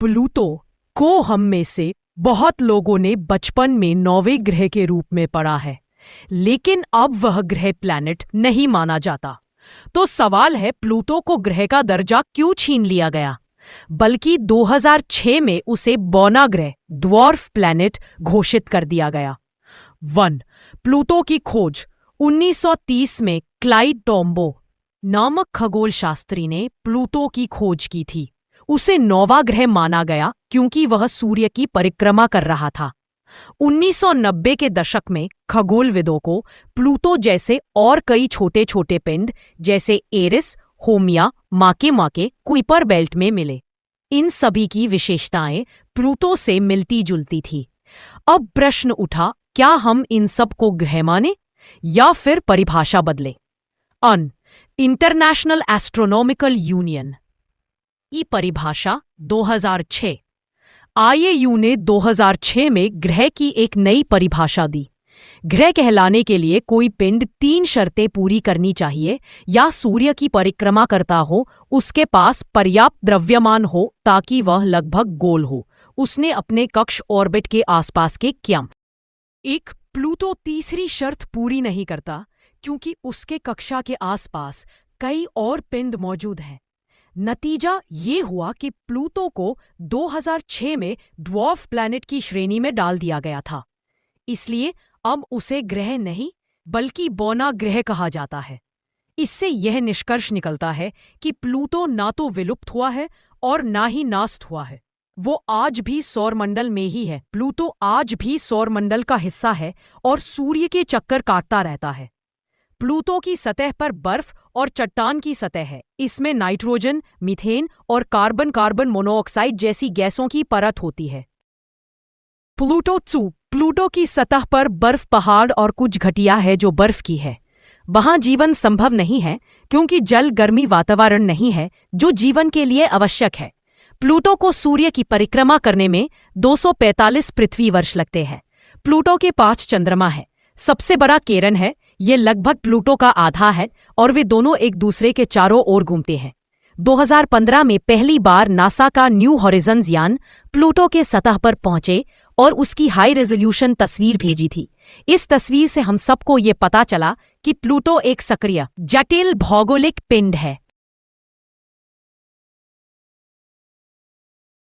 Pluto को हम में से बहुत लोगों ने बचपन में 9वें ग्रह के रूप में पढ़ा है, लेकिन अब वह ग्रह प्लैनेट नहीं माना जाता। तो सवाल है, प्लूटो को ग्रह का दर्जा क्यों छीन लिया गया, बल्कि 2006 में उसे बौना ग्रह ड्वार्फ प्लैनेट घोषित कर दिया गया। 1. प्लूटो की खोज 1930 में क्लाइड टोम्बो नामक खगोल शास्त्री ने प्लूटो की खोज की थी। उसे 9वां ग्रह माना गया क्योंकि वह सूर्य की परिक्रमा कर रहा था। 1990 के दशक में खगोलविदों को प्लूटो जैसे और कई छोटे छोटे पिंड जैसे एरिस, होमिया, माके कुइपर बेल्ट में मिले। इन सभी की विशेषताएं प्लूटो से मिलती जुलती थी। अब प्रश्न उठा, क्या हम इन सब को ग्रह माने या फिर परिभाषा बदले? इंटरनेशनल एस्ट्रोनॉमिकल यूनियन की परिभाषा 2006। IAU ने 2006 में ग्रह की एक नई परिभाषा दी। ग्रह कहलाने के लिए कोई पिंड 3 शर्तें पूरी करनी चाहिए, या सूर्य की परिक्रमा करता हो, उसके पास पर्याप्त द्रव्यमान हो ताकि वह लगभग गोल हो, उसने अपने कक्ष ऑर्बिट के आसपास के क्याम। एक प्लूटो तीसरी शर्त पूरी नहीं करता क्योंकि उसके कक्षा के आसपास कई और पिंड मौजूद हैं। नतीजा ये हुआ कि प्लूटो को 2006 में ड्वार्फ प्लैनेट की श्रेणी में डाल दिया गया था। इसलिए अब उसे ग्रह नहीं बल्कि बौना ग्रह कहा जाता है। इससे यह निष्कर्ष निकलता है कि प्लूटो ना तो विलुप्त हुआ है और ना ही नास्त हुआ है, वो आज भी सौरमंडल में ही है। प्लूटो आज भी सौरमंडल का हिस्सा है और सूर्य के चक्कर काटता रहता है। प्लूटो की सतह पर बर्फ और चट्टान की सतह है। इसमें नाइट्रोजन, मीथेन और कार्बन मोनोऑक्साइड जैसी गैसों की परत होती है। प्लूटो 2 प्लूटो की सतह पर बर्फ पहाड़ और कुछ घटिया है जो बर्फ की है। वहां जीवन संभव नहीं है क्योंकि जल गर्मी वातावरण नहीं है जो जीवन के लिए आवश्यक है। प्लूटो को सूर्य की परिक्रमा करने में 245 पृथ्वी वर्ष लगते हैं। प्लूटो के 5 चंद्रमा है। सबसे बड़ा केरन है, ये लगभग प्लूटो का आधा है और वे दोनों एक दूसरे के चारों ओर घूमते हैं। 2015 में पहली बार नासा का न्यू हॉरिजन्स यान प्लूटो के सतह पर पहुंचे और उसकी हाई रेजोल्यूशन तस्वीर भेजी थी। इस तस्वीर से हम सबको ये पता चला कि प्लूटो एक सक्रिय जटिल भौगोलिक पिंड है।